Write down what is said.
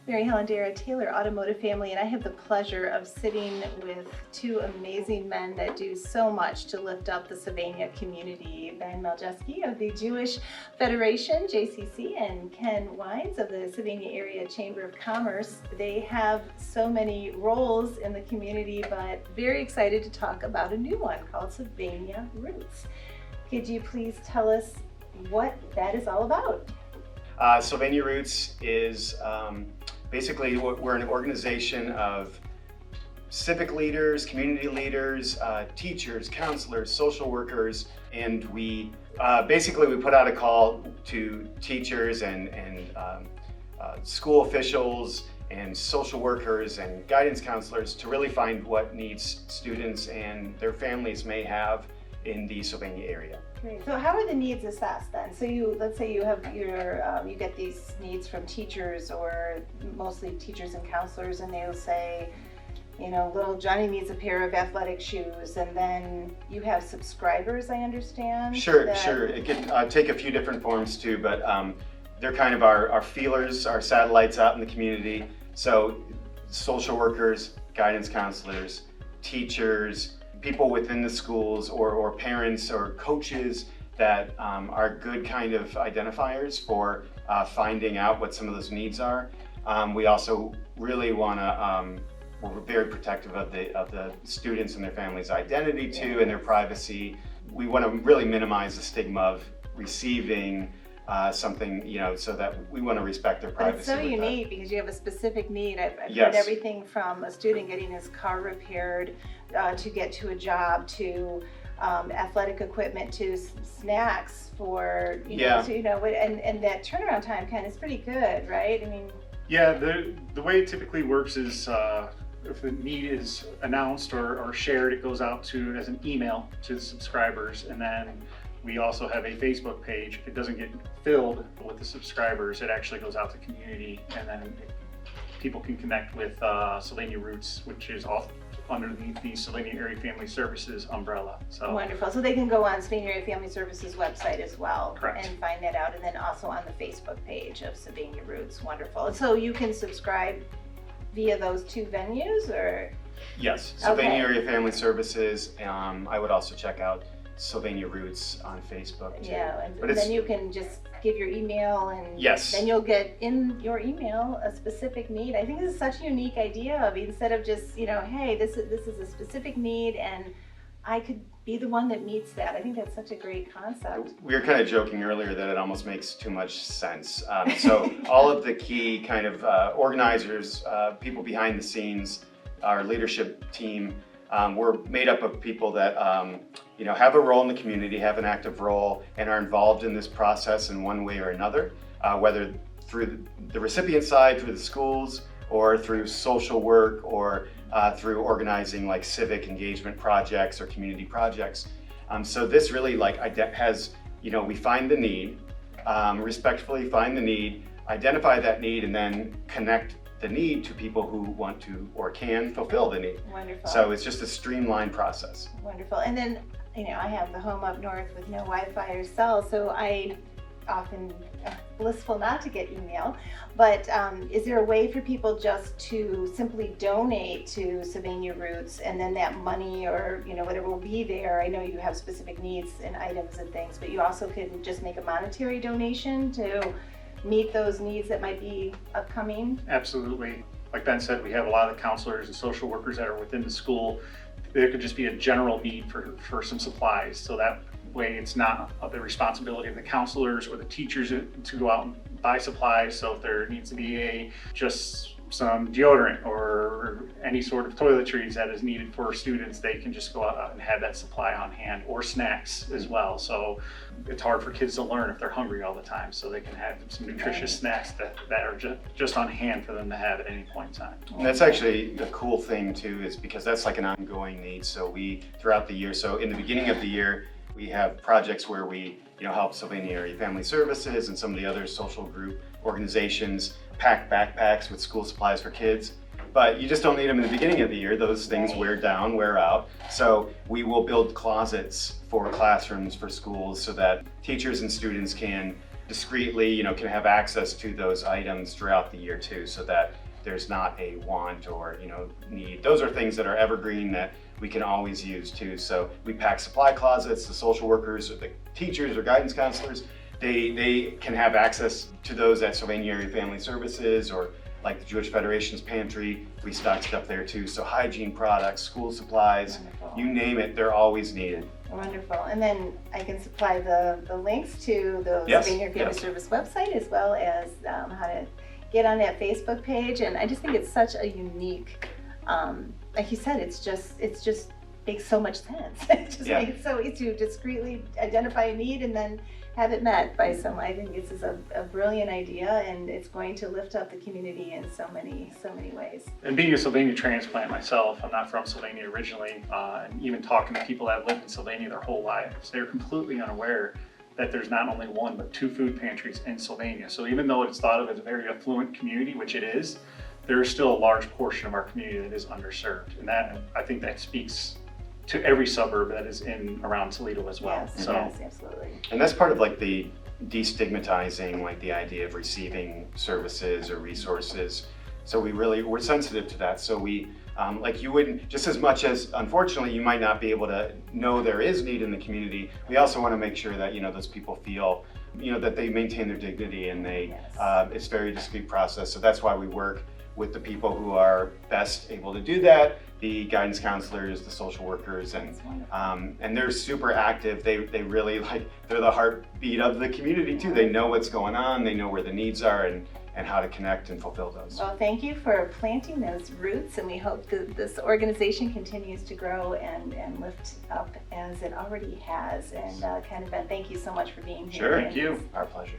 Mary Helen Dara Taylor, Automotive family, and I have the pleasure of sitting with two amazing men that do so much to lift up the Sylvania community. Ben Malczewski of the Jewish Federation, JCC, and Ken Wines of the Sylvania Area Chamber of Commerce. They have so many roles in the community, but very excited to talk about a new one called Sylvania Roots. Could you please tell us what that is all about? Sylvania Roots is basically, we're an organization of civic leaders, community leaders, teachers, counselors, social workers, and we put out a call to teachers and school officials and social workers and guidance counselors to really find what needs students and their families may have in the Sylvania area. Great. So how are the needs assessed then? So let's say you have you get these needs from teachers, or mostly teachers and counselors, and they'll say, little Johnny needs a pair of athletic shoes, and then you have subscribers, I understand? Sure. It can take a few different forms too, but they're kind of our feelers, our satellites out in the community. So social workers, guidance counselors, teachers, people within the schools, or parents or coaches that are good kind of identifiers for finding out what some of those needs are. We also really want to, we're very protective of the students and their families' identity too, and their privacy. We want to really minimize the stigma of receiving something, so that we want to respect their privacy. But it's so unique because you have a specific need. I've Yes. heard everything from a student getting his car repaired to get to a job, to athletic equipment, to snacks for, and that turnaround time is pretty good, right? I mean. Yeah, the way it typically works is if a need is announced or shared, it goes out as an email to the subscribers, and then we also have a Facebook page. It doesn't get filled with the subscribers. It actually goes out to community, and then people can connect with Sylvania Roots, which is underneath the Sylvania Area Family Services umbrella. So wonderful. So they can go on Sylvania Area Family Services website as well. Correct. And find that out, and then also on the Facebook page of Sylvania Roots. Wonderful. And so you can subscribe via those two venues, or? Yes, Sylvania Area Family Services. I would also check out Sylvania Roots on Facebook too. Yeah, and then you can just give your email, and yes, then you'll get in your email a specific need. I think this is such a unique idea of, instead of just, hey, this is a specific need and I could be the one that meets that. I think that's such a great concept. We were kind of joking earlier that it almost makes too much sense. So all of the key kind of organizers, people behind the scenes, our leadership team, we're made up of people that have a role in the community, have an active role, and are involved in this process in one way or another, whether through the recipient side, through the schools, or through social work, or through organizing like civic engagement projects or community projects. So this really has, we find the need, respectfully find the need, identify that need, and then connect the need to people who want to or can fulfill the need. Wonderful. So it's just a streamlined process. Wonderful. And then, I have the home up north with no Wi-Fi or cell, so I often blissful not to get email. But is there a way for people just to simply donate to Sylvania Roots, and then that money or whatever will be there? I know you have specific needs and items and things, but you also can just make a monetary donation to meet those needs that might be upcoming? Absolutely. Like Ben said, we have a lot of counselors and social workers that are within the school. There could just be a general need for some supplies. So that way it's not the responsibility of the counselors or the teachers to go out and buy supplies. So if there needs to be just some deodorant or any sort of toiletries that is needed for students, they can just go out and have that supply on hand, or snacks as well. So it's hard for kids to learn if they're hungry all the time, so they can have some nutritious snacks that are just on hand for them to have at any point in time. And that's actually the cool thing too, is because that's like an ongoing need. So we, throughout the year, so in the beginning of the year, we have projects where we help Sylvania Area Family Services and some of the other social group organizations pack backpacks with school supplies for kids. But you just don't need them in the beginning of the year. Those things wear down, wear out. So we will build closets for classrooms, for schools, so that teachers and students can discreetly, can have access to those items throughout the year too, so that there's not a want or need. Those are things that are evergreen that we can always use too. So we pack supply closets. The social workers or the teachers or guidance counselors, they can have access to those at Sylvania Area Family Services, or like the Jewish Federation's pantry. We stock stuff there too. So hygiene products, school supplies, Wonderful. you name it, they're always needed. Wonderful. And then I can supply the links to the Yes, Sylvania Family yes. Service website, as well as how to get on that Facebook page. And I just think it's such a unique, like you said, it's just makes so much sense. It just Yeah. makes it so easy to discreetly identify a need and then have it met by someone. I think this is a brilliant idea, and it's going to lift up the community in so many ways. And being a Sylvania transplant myself, I'm not from Sylvania originally, and even talking to people that have lived in Sylvania their whole lives, they're completely unaware that there's not only one but two food pantries in Sylvania. So even though it's thought of as a very affluent community, which it is, there is still a large portion of our community that is underserved. And that, I think that speaks to every suburb that is in around Toledo as well. Yes, So yes, absolutely. And that's part of like the destigmatizing, like the idea of receiving services or resources. So we're sensitive to that. So we, like you wouldn't, just as much as unfortunately you might not be able to know there is need in the community, we also want to make sure that, those people feel, that they maintain their dignity, and they, Yes. it's a very discreet process. So that's why we work with the people who are best able to do that, the guidance counselors, the social workers, and That's wonderful. and they're super active. They really they're the heartbeat of the community too. They know what's going on, they know where the needs are, and how to connect and fulfill those. Well, thank you for planting those roots, and we hope that this organization continues to grow and lift up as it already has. And Ken and Ben, thank you so much for being here. Sure. thank you. Our pleasure.